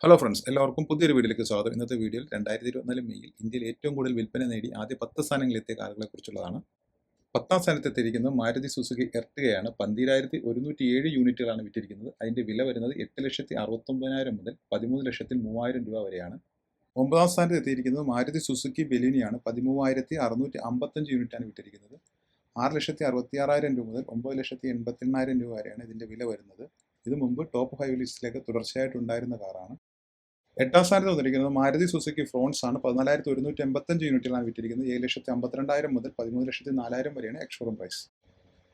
Hello friends, എല്ലാവർക്കും പുതിയൊരു വീഡിയോയിലേക്ക് സ്വാഗതം. ഇന്നത്തെ വീഡിയോയിൽ 2024 മെയ്യിൽ ഇന്ത്യയിൽ ഏറ്റവും കൂടുതൽ വിൽപ്പന നേടി ആദ്യ 10 സ്ഥാനങ്ങളിലെത്തിയ കാറുകളെക്കുറിച്ചുള്ളതാണ്. 10ാം സ്ഥാനത്തെത്തിയിരിക്കുന്നത് മാരുതി സുസുക്കി എർട്ടിഗയാണ്. 12,107 യൂണിറ്റുകളാണ് വിറ്റിരിക്കുന്നത്. അതിൻ്റെ വില വരുന്നത് 8,69,000 മുതൽ 13,03,000 രൂപ വരെയാണ്. 9ാം സ്ഥാനത്ത് എത്തിയിരിക്കുന്നത് മാരുതി സുസുക്കി ബെലിനിയാണ്. 13,655 യൂണിറ്റാണ് വിറ്റിരിക്കുന്നത്. 6,66,000 രൂപ മുതൽ 9,88,000 രൂപ വരെയാണ് ഇതിൻ്റെ വില വരുന്നത്. ഇത് മുമ്പ് ടോപ്പ് 5 ലിസ്റ്റിലേക്ക് തുടർച്ചയായിട്ടുണ്ടായിരുന്ന കാറാണ്. 8ാം സ്ഥാനത്ത് വന്നിരിക്കുന്നത് മാരുതി സുസുക്കി ഫ്രോൺസ് ആണ്. 14,185 യൂണിറ്റുകളാണ് വിറ്റിരിക്കുന്നത്. 7,52,000 മുതൽ 13,04,000 വരെയാണ് എക്സ്-ഷോറൂം പ്രൈസ്.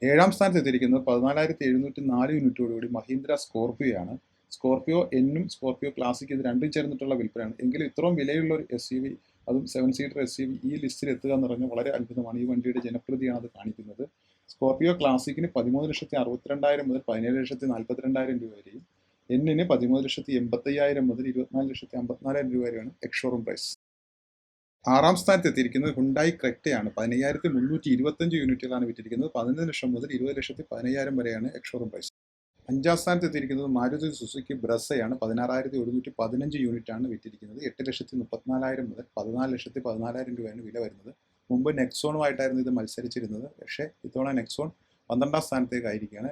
7ാം സ്ഥാനത്ത് എത്തിയിരിക്കുന്നത് 14,704 യൂണിറ്റോടുകൂടി മഹീന്ദ്ര സ്കോർപിയോയാണ്. സ്കോർപിയോ എന്നും സ്കോർപിയോ ക്ലാസിക് ഇത് രണ്ടും ചേർന്നിട്ടുള്ള വിൽപ്പനയാണ്. എങ്കിലും ഇത്രയും വിലയുള്ള ഒരു SUV, അതും 7 സീറ്റർ SUV ഈ ലിസ്റ്റിൽ എത്തുക എന്ന് പറഞ്ഞാൽ വളരെ അത്ഭുതമാണ്. ഈ വണ്ടിയുടെ ജനപ്രീതിയാണ് അത് കാണിക്കുന്നത്. സ്കോർപിയോ ക്ലാസിക്കിന് 13,62,000 മുതൽ 17,42,000 രൂപ വരെയും, എന്നിന് 13,85,000 മുതൽ 24,54,000 രൂപ വരെയാണ് എക്സ്-ഷോറൂം പ്രൈസ്. 6ാം സ്ഥാനത്ത് എത്തിയിരിക്കുന്നത് ഹുണ്ടായി ക്രെറ്റയാണ്. 15,325 യൂണിറ്റുകളാണ് വിറ്റിരിക്കുന്നത്. 15 ലക്ഷം മുതൽ 20,15,000 വരെയാണ് എക്സ്-ഷോറൂം പ്രൈസ്. 5ാം സ്ഥാനത്ത് എത്തിയിരിക്കുന്നത് മാരുതി സുസുക്കി ബ്രസയാണ്. 16,115 യൂണിറ്റാണ് വിറ്റിരിക്കുന്നത്. 8,34,000 മുതൽ 14,14,000 രൂപയാണ് വില വരുന്നത്. മുമ്പ് നെക്സോണുമായിട്ടായിരുന്നു ഇത് മത്സരിച്ചിരുന്നത്. പക്ഷേ ഇത്തവണ നെക്സോൺ 12ാം സ്ഥാനത്തേക്കായിരിക്കുകയാണ്.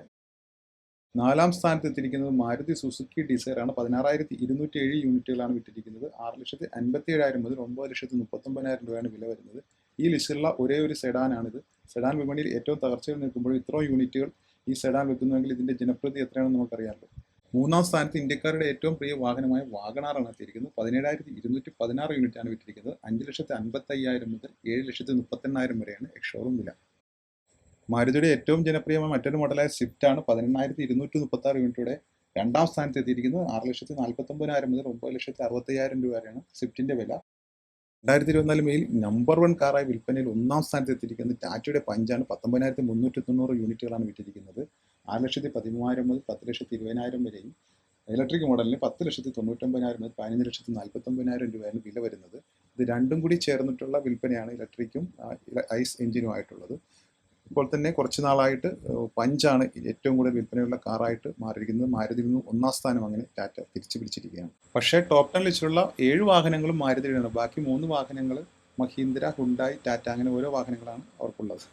4ാം സ്ഥാനത്ത് എത്തിയിരിക്കുന്നത് മാരുതി സുസുക്കി ഡിസയറാണ്. 16,207 യൂണിറ്റുകളാണ് വിറ്റിരിക്കുന്നത്. 6,57,000 മുതൽ 9,39,000 രൂപയാണ് വില വരുന്നത്. ഈ ലിസ്റ്റിലുള്ള ഒരേ ഒരു സെഡാനാണിത്. സെഡാൻ വിപണിയിൽ ഏറ്റവും തകർച്ചയിൽ നിൽക്കുമ്പോൾ ഇത്രയും യൂണിറ്റുകൾ ഈ സെഡാൻ വെക്കുന്നുവെങ്കിൽ ഇതിൻ്റെ ജനപ്രീതി എത്രയാണെന്ന് നമുക്കറിയാമല്ലോ. 3ാം സ്ഥാനത്ത് ഇന്ത്യക്കാരുടെ ഏറ്റവും പ്രിയ വാഹനമായ വാഗണാറാണ് എത്തിയിരിക്കുന്നത്. 17,216 യൂണിറ്റാണ് വിറ്റിരിക്കുന്നത്. 5,55,000 മുതൽ 7,38,000 വരെയാണ് എക്സ്-ഷോറൂം വില. മാരുതിയുടെ ഏറ്റവും ജനപ്രിയമായ മറ്റൊരു മോഡലായ സ്വിഫ്റ്റ് ആണ്. 18,236 യൂണിറ്റോടെ 2ാം സ്ഥാനത്ത് എത്തിയിരിക്കുന്നത്. 6,49,000 മുതൽ 9,65,000 രൂപ വരെയാണ് സ്വിഫ്റ്റിൻ്റെ വില. 2024 മെയിൽ നമ്പർ 1 കാറായി വിൽപ്പനയിൽ 1ാം സ്ഥാനത്ത് എത്തിയിരിക്കുന്നത് ടാറ്റയുടെ പഞ്ചാണ്. 19,390 യൂണിറ്റുകളാണ് വിറ്റിരിക്കുന്നത്. 6,13,000 മുതൽ 10,20,000 വരെയും, ഇലക്ട്രിക് മോഡലിന് 10,99,000 മുതൽ 15,49,000 രൂപയാണ് വില വരുന്നത്. ഇത് രണ്ടും കൂടി ചേർന്നിട്ടുള്ള വിൽപ്പനയാണ് ഇലക്ട്രിക്കും ഐസ് എഞ്ചിനുമായിട്ടുള്ളത്. ഇപ്പോൾ തന്നെ കുറച്ച് നാളായിട്ട് പഞ്ചാണ് ഏറ്റവും കൂടുതൽ വിൽപ്പനയുള്ള കാറായിട്ട് മാറിയിരിക്കുന്നത്. മാരുതിയിൽ നിന്ന് 1ാം സ്ഥാനം അങ്ങനെ ടാറ്റ തിരിച്ചു പിടിച്ചിരിക്കുകയാണ്. പക്ഷേ ടോപ്പ് 10 ലിസ്റ്റിലുള്ള 7 വാഹനങ്ങളും മാരുതിയുടെയാണ്. ബാക്കി 3 വാഹനങ്ങൾ മഹീന്ദ്ര, ഹുണ്ടായി, ടാറ്റ അങ്ങനെ ഓരോ വാഹനങ്ങളാണ് അവർക്കുള്ളത്.